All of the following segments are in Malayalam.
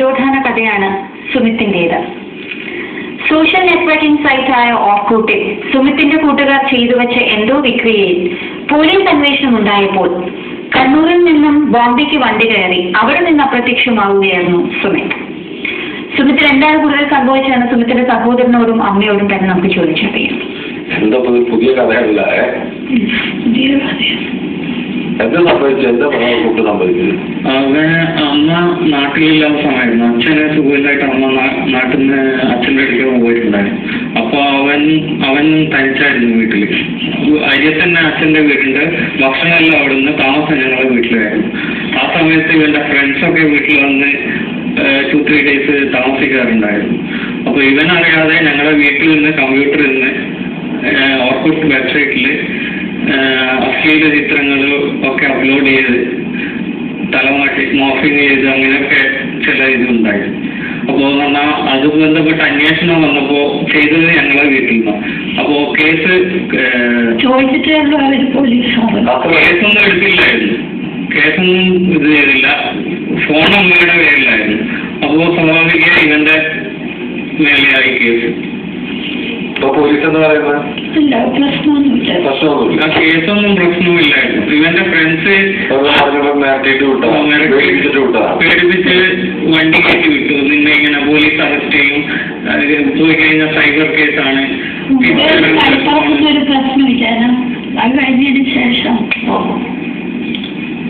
തിരോധാന കഥയാണ് സുമിത്തിൻ്റെത്. സോഷ്യൽ നെറ്റ്വർക്കിംഗ് സൈറ്റായ ഓർക്കൂട്ടിൽ സുമിത്തിന്റെ കൂട്ടുകാർ ചെയ്തു വെച്ച എന്തോ വിക്രിയയിൽ പോലീസ് അന്വേഷണം ഉണ്ടായപ്പോൾ കണ്ണൂരിൽ നിന്നും ബോംബെക്ക് വണ്ടി കയറി അവിടെ നിന്ന് അപ്രത്യക്ഷമാവുകയായിരുന്നു സുമിത്. സുമിത്തിന് എന്താണ് കൂടുതൽ സംഭവിച്ചതെന്ന് സുമിത്തിന്റെ സഹോദരനോടും അമ്മയോടും തന്നെ നമുക്ക് ചോദിച്ചറിയാം. എന്താ പുതിയ കഥയല്ല, എന്താ സംഭവിച്ചു? എന്താ കൂട്ട് സംഭവിച്ചത്? അവന് അമ്മ നാട്ടിലില്ലാത്ത സമയമായിരുന്നു. അച്ഛന് സുഖമില്ലായിട്ട് അമ്മ നാട്ടിൽ നിന്ന് അച്ഛൻ്റെ അടുത്തേക്ക് പോയിട്ടുണ്ടായിരുന്നു. അപ്പൊ അവൻ തനിച്ചായിരുന്നു വീട്ടില്. അരിയത്തന്നെ അച്ഛന്റെ വീടിന്റെ ഭക്ഷണമെല്ലാം അവിടെ നിന്ന് താമസം ഞങ്ങളുടെ വീട്ടിലായിരുന്നു. ആ സമയത്ത് ഇവന്റെ ഫ്രണ്ട്സൊക്കെ വീട്ടിൽ വന്ന് 2-3 ഡേയ്സ് താമസിക്കാറുണ്ടായിരുന്നു. അപ്പൊ ഇവനറിയാതെ ഞങ്ങളുടെ വീട്ടിൽ നിന്ന് കമ്പ്യൂട്ടറിൽ നിന്ന് ഓർക്കൂട്ട് വെബ്സൈറ്റിൽ അശ്ലീല ചിത്രങ്ങൾ ഒക്കെ അപ്ലോഡ് ചെയ്ത് തലമാറ്റി മോർഫിംഗ് ചെയ്ത് അങ്ങനെയൊക്കെ ചില ഇതുണ്ടായിരുന്നു. അപ്പോൾ പറഞ്ഞാൽ അത് ബന്ധപ്പെട്ട് അന്വേഷണം വന്നപ്പോ ചെയ്തത് ഞങ്ങളെ വീട്ടിൽ നിന്നാണ്. അപ്പോ കേസ് കേസൊന്നും എടുത്തില്ലായിരുന്നു. കേസൊന്നും ഇത് ചെയ്തില്ല. ഫോൺ അമ്മയുടെ പേരിലായിരുന്നു. അപ്പോൾ സ്വാഭാവിക ഇവന്റെ മേലെയായി കേസ്. പോലീസ് എന്ന് പറയുന്നത് കേസൊന്നും പ്രശ്നവുമില്ലായിരുന്നു. ഇവന്റെ ഫ്രണ്ട്സ് പേടിപ്പിച്ച് വണ്ടി കയറ്റി വിട്ടു. നിന്നെ ഇങ്ങനെ പോലീസ് അറസ്റ്റ് ചെയ്യും, പോയി കഴിഞ്ഞാൽ സൈബർ കേസാണ്.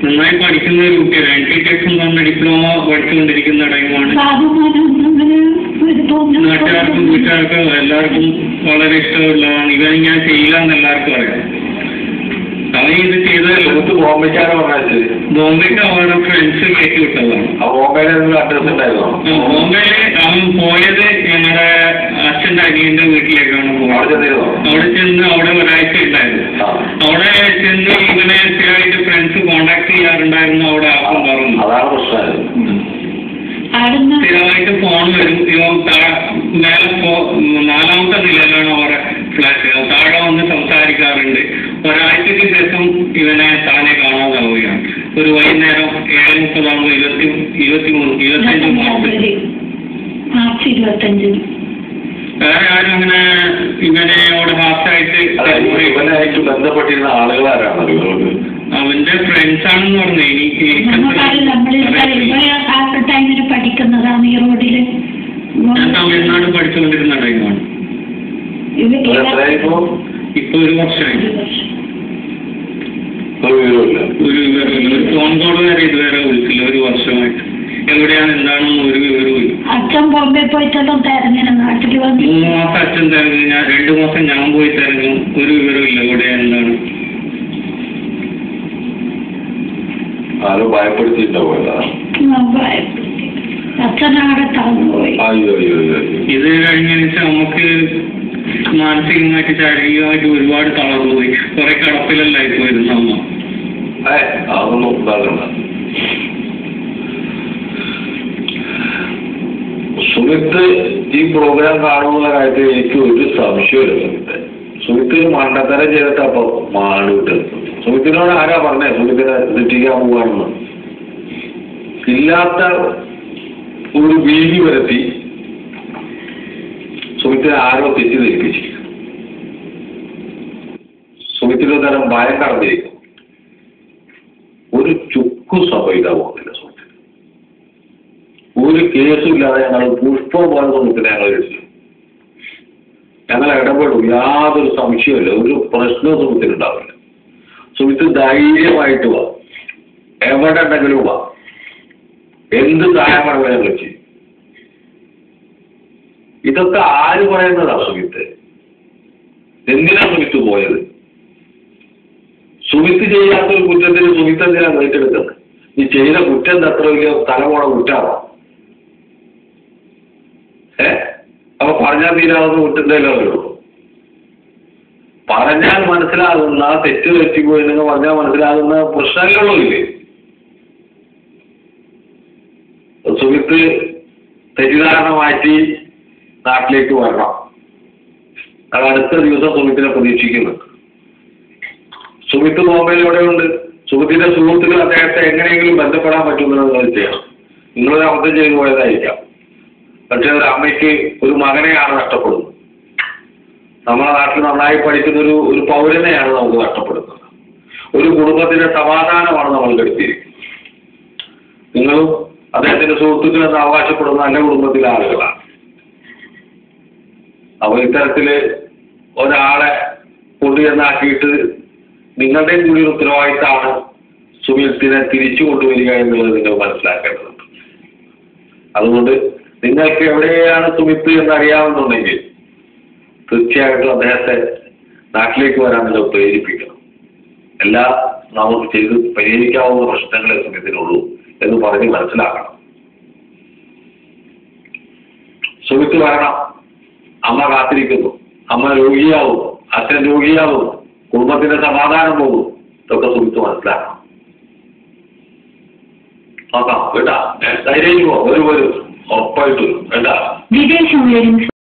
നന്നായി പഠിക്കുന്ന ഒരു കുട്ടിയാണ്. NTTEC എന്ന് പറഞ്ഞ ഡിപ്ലോമ പഠിച്ചുകൊണ്ടിരിക്കുന്ന ടൈമാണ്. നാട്ടുകാർക്കും വീട്ടുകാർക്കും എല്ലാവർക്കും വളരെ ഇഷ്ടമുള്ളതാണ്. ഇവനിങ്ങനെ ചെയ്യില്ല എന്ന് എല്ലാവർക്കും അറിയാം. അവൻ ഇത് ചെയ്തത് ബോംബെക്കാണ് പറഞ്ഞത്. ബോംബെക്ക് അവരുടെ ഫ്രണ്ട്സ് കയറ്റി വിട്ടതാണ്. ബോംബെയില് അവൻ പോയത് ഞങ്ങളുടെ അച്ഛൻ്റെ അനിയന്റെ വീട്ടിലേക്കാണ് പോകുന്നത്. അവിടെ ചെന്ന് അവിടെ ഒരാഴ്ച ഉണ്ടായിരുന്നു. അവിടെ ചെന്ന് ഇവനെ സ്ഥിരമായിട്ട് ഫ്രണ്ട്സ് കോണ്ടാക്ട് ചെയ്യാറുണ്ടായിരുന്നു. അവിടെ ആർക്കും പറഞ്ഞു സ്ഥിരമായിട്ട് ഫോൺ വരും. ഇവൻ മേലെ 4ാമത്തെ നിലയിലാണ് അവരുടെ ഫ്ലാറ്റ്. താഴെ വന്ന് സംസാരിക്കാറുണ്ട്. ഒരാഴ്ചക്ക് ശേഷം ഇവനെ താനെ കാണാതാവുകയാണ്. ഒരു വൈകുന്നേരം 7:30 25 മാർച്ച് വേറെ ആരും അങ്ങനെ ഇവനെയോട് ഹാസ്റ്റായിട്ട് ഇവനായിട്ട് ബന്ധപ്പെട്ടിരുന്ന ആളുകളാരാണ്? അവന്റെ ഫ്രണ്ട്സ് ആണെന്ന് പറഞ്ഞു. പഠിക്കുന്നതാണ് ഈ റോഡില്. ഞാൻ തമിഴ്നാട് പഠിച്ചുകൊണ്ടിരുന്ന ടൈമാണ്. ഇപ്പൊ 1 വർഷമായി. ഒരു ഫോൺ കോൾ വരെ ഇതുവരെ വിളിച്ചില്ല. 1 വർഷമായിട്ട് എവിടെയാണ് എന്താണെന്ന് ഒരു വിവരവും. അച്ഛൻ ബോംബെ പോയിട്ടെല്ലാം തെരഞ്ഞു, നാട്ടിൽ വന്നു 3 മാസം അച്ഛൻ തെരഞ്ഞു. 2 മാസം ഞാൻ പോയി തെരഞ്ഞു. ഒരു വിവരവും ഇല്ല എവിടെയാണ് എന്താണ്. ആരോ ഭയപ്പെടുത്തിയിട്ടുണ്ടാവുമല്ലോ. അച്ഛനവിടെ തളർന്നുപോയി. ഇത് കഴിഞ്ഞതിന് ശേഷം നമുക്ക് മാനസികമായിട്ട് ശാരീരികമായിട്ട് ഒരുപാട് തളർന്നുപോയി. കുറെ കിടപ്പിലല്ലായി പോയിരുന്നു അമ്മ. അതൊന്നും ഉണ്ടാകണ്ട. സുമിത്ത് ഈ പ്രോഗ്രാം കാണുന്ന കാര്യത്തിൽ എനിക്ക് ഒരു സംശയമില്ല. സുമിത്ത് മണ്ടത്തരം ചെയ്തിട്ട് അപ്പൊ മാണിട്ട് സുമിത്തിനോട് ആരാ പറഞ്ഞേ സുമിത്തിനെ തെറ്റിക്കാൻ പോവാണെന്ന്? ഇല്ലാത്ത ഒരു ഭീതി വരുത്തി സുമിത്തിനെ ആരോ തെറ്റിദ്ധരിപ്പിച്ചു. സുമിത്തിന് തരം ഭയം കടന്നിരിക്കും. ഒരു ചുക്കു സംഭവിക്കാൻ പോകുന്നില്ല സുമിത്തിന്. ഒരു കേസും ഇല്ലാതെ ഞങ്ങൾ പുഷ്പം പോലെ സുമിത്തിനെ ഞങ്ങൾ എടുത്തു. ഞങ്ങൾ ഇടപെടും. യാതൊരു സംശയമില്ല. ഒരു പ്രശ്നവും സുമിത്തിനുണ്ടാവില്ല. സുമിത്ത് ധൈര്യമായിട്ട് വാ, എവിടെ ഉണ്ടെങ്കിലും വാ, എന്ത് സഹായമാണ് ഞങ്ങൾ ചെയ്യും. ഇതൊക്കെ ആര് പറയുന്നതാ സുമിത്ത്? എന്തിനാ സുമിത്ത് പോയത്? സുമിത്ത് ചെയ്യാത്തൊരു കുറ്റത്തിന് സുമിത്ത് എന്തിനാണ് ഏറ്റെടുക്കുന്നത്? ഈ ചെയ്ത കുറ്റം അത്ര വലിയ തലമുറ കുറ്റാണോ? അപ്പൊ പറഞ്ഞാൽ തീരാവുന്ന കുറ്റത്തിലല്ലോ ഉള്ളൂ. പറഞ്ഞാൽ മനസ്സിലാകുന്ന തെറ്റ് പറ്റിപ്പോയി നിങ്ങൾ പറഞ്ഞാൽ മനസ്സിലാകുന്ന പ്രശ്നങ്ങളുള്ളൂ ഇല്ലേ? സുമിത്ത് തെറ്റിദ്ധാരണ മാറ്റി നാട്ടിലേക്ക് വരണം. അത് അടുത്ത ദിവസം സുമിത്തിനെ പ്രതീക്ഷിക്കുന്നുണ്ട്. സുമിത്ത് ബോംബെയിൽ എവിടെയുണ്ട്? സുമിത്തിന്റെ സുഹൃത്തുക്കൾ അദ്ദേഹത്തെ എങ്ങനെയെങ്കിലും ബന്ധപ്പെടാൻ പറ്റുമെന്ന് നിങ്ങൾ ചെയ്യണം. നിങ്ങളൊരു അബദ്ധം ചെയ്തു പോയതായിരിക്കാം. പക്ഷെ ഒരു അമ്മയ്ക്ക് ഒരു മകനെയാണ് നഷ്ടപ്പെടുന്നത്. നമ്മുടെ നാട്ടിൽ നന്നായി പഠിക്കുന്ന ഒരു പൗരനെയാണ് നമുക്ക് നഷ്ടപ്പെടുന്നത്. ഒരു കുടുംബത്തിന്റെ സമാധാനമാണ് നമ്മൾ കെടുത്തിയിരിക്കുന്നത്. നിങ്ങളും അദ്ദേഹത്തിന്റെ സുഹൃത്തുക്കളെന്ന് അവകാശപ്പെടുന്ന നല്ല കുടുംബത്തിലെ ആളുകളാണ്. അപ്പോൾ ഇത്തരത്തില് ഒരാളെ കൊണ്ടുചെന്നാക്കിയിട്ട് നിങ്ങളുടെയും കൂടി ഒരു ഉത്തരവാദിത്തമാണ് സുമിത്തിനെ തിരിച്ചു കൊണ്ടുവരിക എന്നുള്ളത് നിങ്ങൾ മനസ്സിലാക്കേണ്ടതുണ്ട്. അതുകൊണ്ട് നിങ്ങൾക്ക് എവിടെയാണ് സുമിത്ത് എന്നറിയാവുന്നുണ്ടെങ്കിൽ തീർച്ചയായിട്ടും അദ്ദേഹത്തെ നാട്ടിലേക്ക് വരാൻ നിങ്ങൾ പ്രേരിപ്പിക്കണം. എല്ലാം നമുക്ക് ചെയ്ത് പരിഹരിക്കാവുന്ന പ്രശ്നങ്ങളെ സുമിത്തിനുള്ളൂ എന്ന് പറഞ്ഞ് മനസ്സിലാക്കണം. സുമിത്ത് വരണം. അമ്മ കാത്തിരിക്കുന്നു. അമ്മ രോഗിയാവും, അച്ഛൻ രോഗിയാവും, കുടുംബത്തിന്റെ സമാധാനം പോകും. ഇതൊക്കെ സുമിത്ത് മനസ്സിലാക്കണം. നോക്കാം കേട്ടാ. ധൈര്യം വരും ഉറപ്പായിട്ടും കേട്ടാ. വിദേശങ്ങളിലും